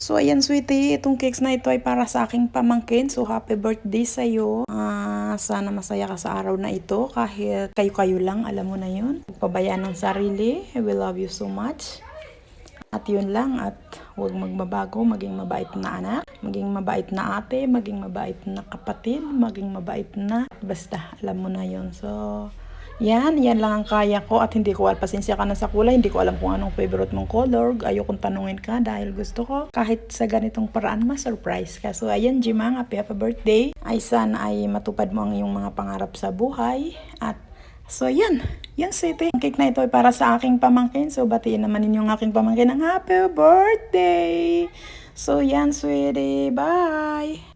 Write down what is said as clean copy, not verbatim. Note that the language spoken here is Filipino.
So, ayan, sweetie, itong cakes na ito ay para sa aking pamangkin. So, happy birthday sa'yo. Sana masaya ka sa araw na ito. Kahit kayo-kayo lang, alam mo na yun. Pagpabayaan ng sarili. I will love you so much. At yun lang, at huwag magbabago, maging mabait na anak, maging mabait na ate, maging mabait na kapatid, maging mabait na, basta alam mo na yun. So, yan lang ang kaya ko at hindi ko pasensya ka na sa kulay, hindi ko alam kung anong favorite mong color, ayokong tanungin ka dahil gusto ko kahit sa ganitong paraan ma-surprise ka. So, ayan, Jimang, happy birthday. Ay sana ay matupad mo ang iyong mga pangarap sa buhay at so, yan. Yan, sweetie. Ang cake na ito ay para sa aking pamangkin. So, batiin naman ninyo ang aking pamangkin ng happy birthday. So, yan, sweetie. Bye!